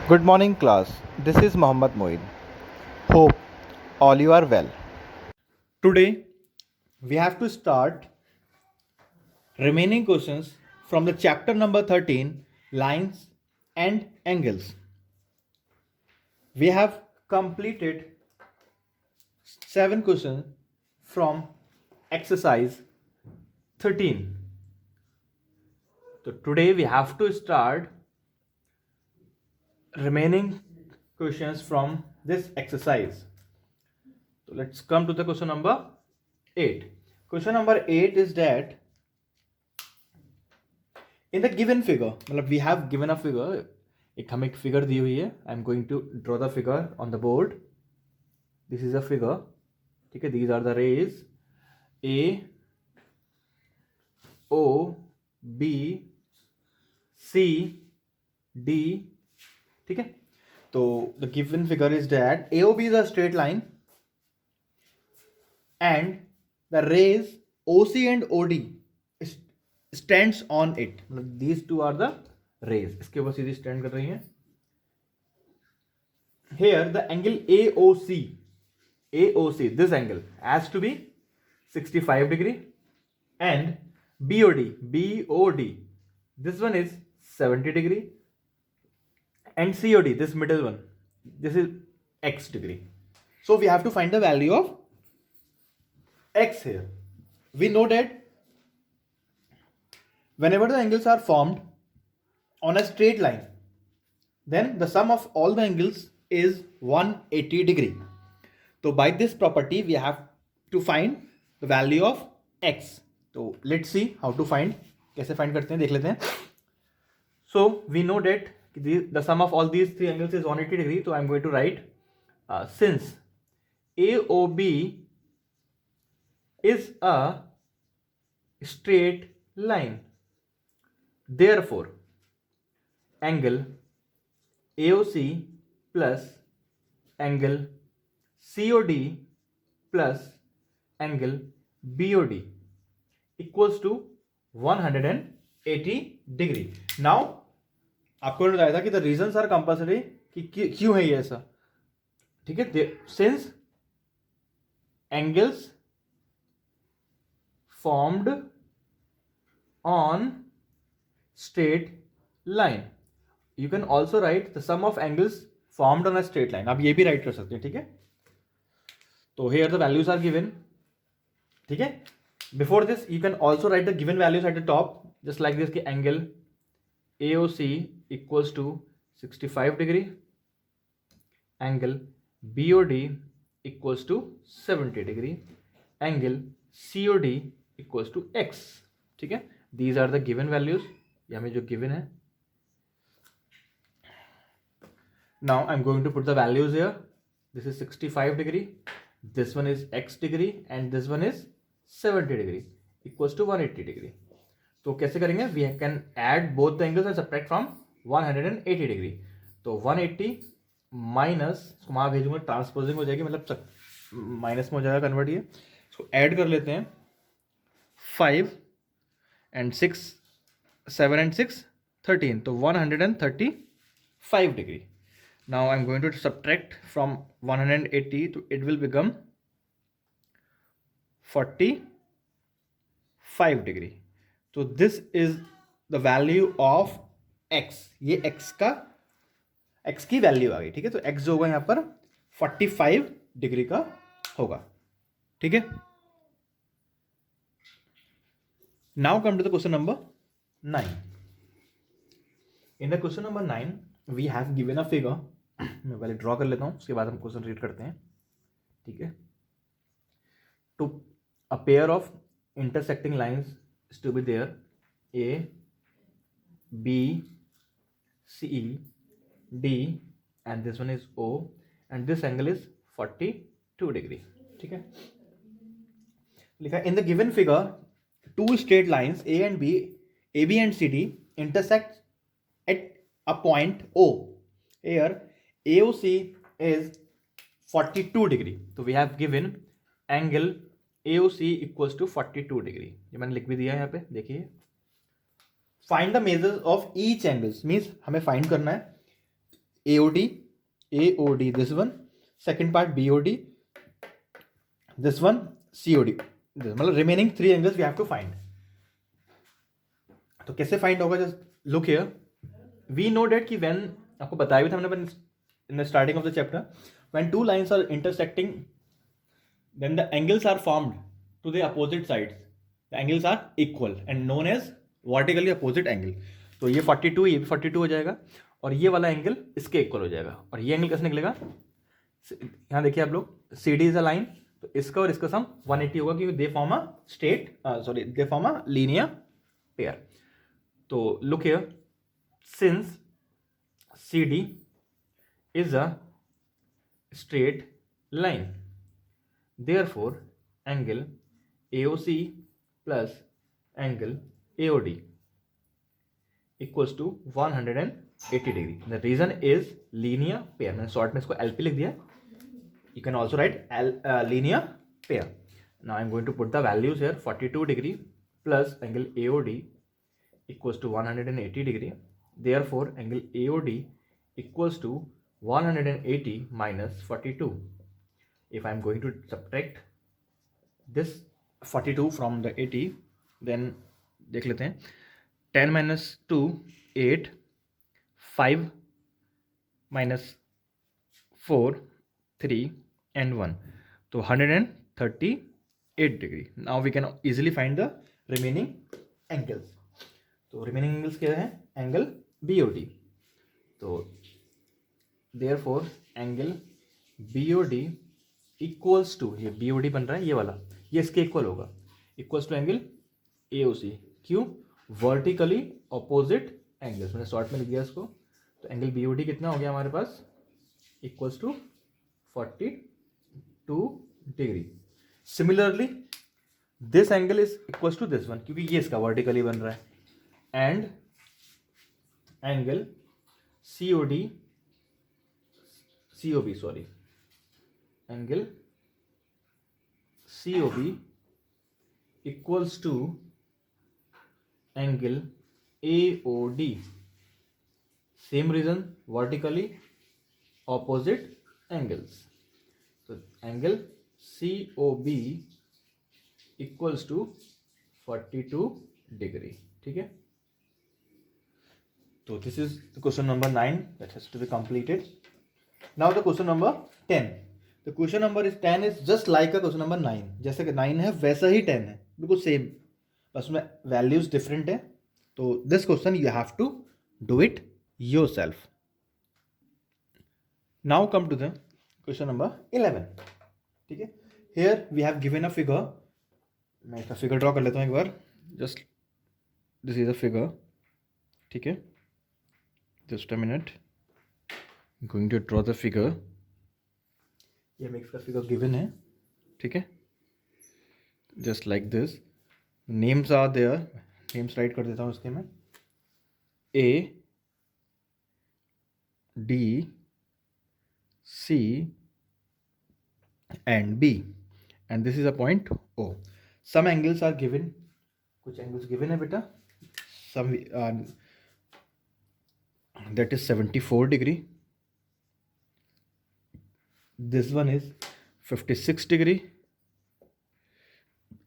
Good morning, class. This is Mohammad Moin. Hope all you are well. Today, we have to start remaining questions from the chapter number 13 Lines and Angles. We have completed 7 questions from exercise 13. So, today we have to start remaining questions from this exercise. So let's come to the question number 8. Question number 8 is that in the given figure, मतलब we have given a figure, एक हमें एक figure दी हुई है. I am going to draw the figure on the board. This is a figure. ठीक है, these are the rays A, O, B, C, D. ठीक है, तो the given figure is that AOB is a straight line and the rays OC and OD stands on it. मतलब these two are the rays. इसके ऊपर सीधी stand कर रही हैं. Here the angle AOC, this angle has to be 65 degree, and BOD, this one is 70 degree, and COD, this middle one, this is X degree. So we have to find the value of X here. We know that whenever the angles are formed on a straight line, then the sum of all the angles is 180 degree. So by this property we have to find the value of X. So let's see how to find. कैसे find करते हैं देख लेते हैं. So we know that the sum of all these three angles is 180 degree. So I'm going to write since AOB is a straight line, therefore angle AOC plus angle COD plus angle BOD equals to 180 degree. Now आपको बताया था कि the reasons are compulsory कि क्यों है ये ऐसा. ठीक है, since angles formed on straight line, you can also write the sum of angles formed on a straight line. आप ये भी write कर सकते हैं. ठीक है, तो here the values are given. ठीक है, before this you can also write the given values at the top just like this कि angle AOC equals to 65 degree, angle BOD equals to 70 degree, angle COD equals to X. ठीक है, these are the given values. ये हमें जो given है. Now I'm going to put the values here. This is 65 degree, this one is X degree, and this one is 70 degree equals to 180 degree. तो कैसे करेंगे? We can add both the angles and subtract from 180 degree. तो 180 minus, इसको वहाँ भेजूंगा, transposing हो जाएगी, मतलब माइनस में हो जाएगा कन्वर्ट. ये इसको ऐड कर लेते हैं. 5 and 6, 7 and 6, 13, तो 135 degree. Now I'm going to subtract from 180, so it will become 45 degree. So this is the value of X. ये X की वैल्यू आ गई. ठीक है, तो X जो होगा यहाँ पर 45 डिग्री का होगा. ठीक है, now come to the question number 9. In the question number 9 we have given a figure. मैं पहले ड्रॉ कर लेता हूँ, उसके बाद हम क्वेश्चन रीड करते हैं. ठीक है, to a pair of intersecting lines is to be there, A, B, C, D, and this one is O, and this angle is 42 degree. ठीक है, लिखा in the given figure two straight lines A and B, AB and CD intersect at a point O. Here AOC is 42 degree. तो we have given angle AOC equals to 42 degree. ये मैंने लिख भी दिया है यहाँ पे, देखिए. Find the measures of each angles means हमें find करना है AOD, AOD this one, second part BOD, this one COD, मतलब remaining 3 angles we have to find. तो कैसे फाइंड होगा? Just look here, we know that कि when, आपको बताया भी था हमने in the starting of the chapter, when two lines are intersecting then the angles are formed to the opposite sides, the angles are equal and known as vertically opposite angle. तो ये 42, ये भी 42 हो जाएगा और ये वाला एंगल इसके इक्वल हो जाएगा. और ये एंगल कैसे निकलेगा? यहाँ देखिए आप लोग, C D is a line, तो इसका और इसका सम 180 होगा क्योंकि they form a they form a linear pair. तो look here, since C D is a straight line, therefore angle AOC plus angle AOD equals to 180 degree. The reason is linear pair. मैंने short में इसको LP लिख दिया. You can also write linear pair. Now I'm going to put the values here. 42 degree plus angle AOD equals to 180 degree. Therefore angle AOD equals to 180 minus 42. If I'm going to subtract this 42 from the 80, then देख लेते हैं. 10 minus 2 8, 5 minus 4 3 and 1, तो 138 degree. Now we can easily find the remaining angles. तो remaining angles क्या है? Angle BOD. तो therefore angle BOD equals to, ये BOD बन रहा है ये वाला, ये इसके इक्वल होगा, इक्वल्स टू एंगल AOC. क्यों? Vertically opposite angles. मैंने शॉर्ट में लिख दिया इसको. तो एंगल BOD कितना हो गया हमारे पास? इक्वल्स टू 42 डिग्री. Similarly this angle is equals to this one, क्योंकि ये इसका वर्टिकली बन रहा है. And angle COB, sorry, angle COB equals to angle AOD. Same reason, vertically opposite angles. So angle COB equals to 42 degree. ठीक है. So this is the question number 9 that has to be completed. Now the question number 10. The question number 10 is just like a question number 9. जैसे कि 9 है वैसा ही 10 है, बिल्कुल same, बस में वैल्यूज डिफरेंट है. तो this question you have to do it yourself. Now come to the question number 11. ठीक है. Here we have given a figure. मैं इसका फिगर ड्रॉ कर लेता हूँ एक बार. Just this is a figure. ठीक है, just a minute. Going to draw the figure. ये हमें इसका फिगर गिवन है. ठीक है, just like this. Names are there. Names write कर देता हूँ इसके में. A, D, C and B, and this is a point O. Some angles are given. कुछ एंगल्स गिवन है बेटा. Some that is 74 degree. This one is 56 degree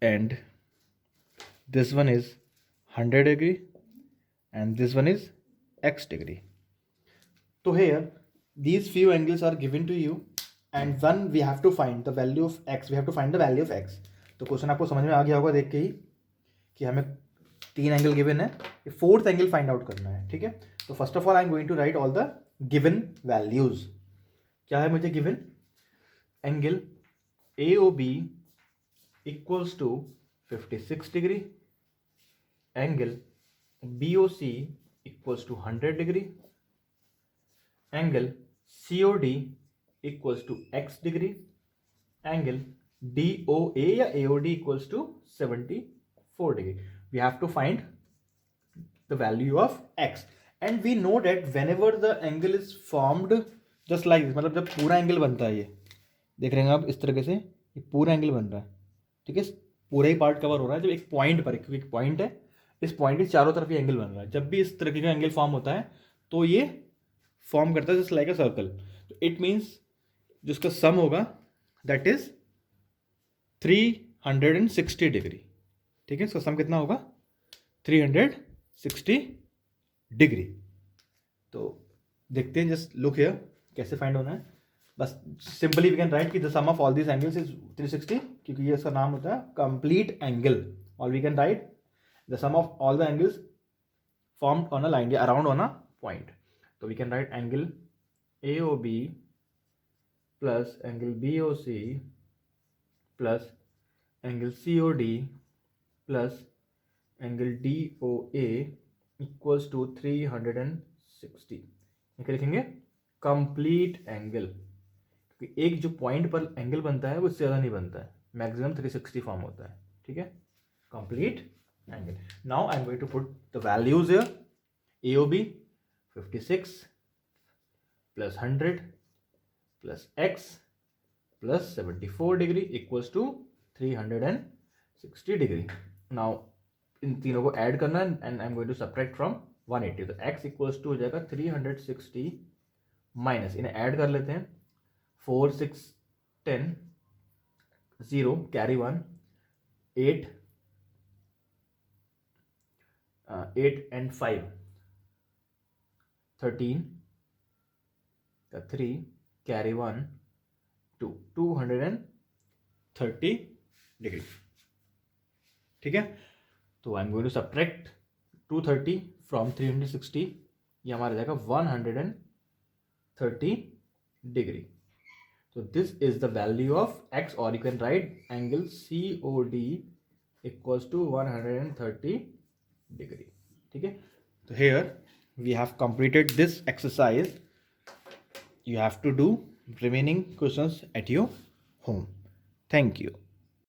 and this one is 100 degree and this one is x degree. So here these few angles are given to you and one we have to find the value of x. We have to find the value of x. तो question आपको समझ में आ गया होगा देख के ही कि हमें 3 एंगल गिवन है, ये 4th एंगल फाइंड आउट करना है. ठीक है. तो first of all I am going to write all the given values. क्या है मुझे given? Angle AOB equals to 56 degree, angle BOC equals to 100 degree, angle COD equals to x degree, angle DOA या AOD equals to 74 degree. We have to find the value of x and we know that whenever the angle is formed just like this, मतलब जब पूरा angle बनता है, ये देख रहे हैं आप इस तरीके से, ये पूरा एंगल बन रहा है. ठीक है, पूरा ही पार्ट कवर हो रहा है. जब एक पॉइंट पर, क्योंकि एक पॉइंट है, इस पॉइंट के चारों तरफ ये एंगल बन रहा है. जब भी इस तरीके का एंगल फॉर्म होता है तो ये फॉर्म करता है जस्ट लाइक अ सर्कल. तो इट मीन्स जिसका सम होगा दैट इज 360 डिग्री. ठीक है, इसका सम कितना होगा 360 डिग्री. तो देखते हैं, जस्ट लुक हियर कैसे फाइंड होना है. बस सिंपली वी कैन राइट कि the sum of all this angles is 360, क्योंकि ये इसका नाम होता है कंप्लीट एंगल. और we can write the sum of all the angles formed on a line या around on a point. So we can write angle AOB plus angle BOC plus angle COD plus angle DOA equals to 360. क्या लिखेंगे complete angle, क्योंकि एक जो point पर angle बनता है वो इससे ज़्यादा नहीं बनता है, मैक्सिमम 360 फॉर्म होता है. ठीक है, complete angle. Now I'm going to put the values here. AOB 56 plus 100 plus X plus 74 degree equals to 360 degree. Now इन तीनों को ऐड करना है and I'm going to subtract from 180. तो X equals to हो जाएगा 360 माइनस, इन्हें add कर लेते हैं. 4 6 10 0 कैरी 1 8 8 and 5 13 3 carry 1 2 230 डिग्री. ठीक है, तो I am going to subtract 230 from 360. ये हमारा जाएगा 130 डिग्री. तो this is the value of x, और you can write angle COD equals to 130 degree. ठीक है, तो here we have completed this exercise. You have to do remaining questions at your home. Thank you.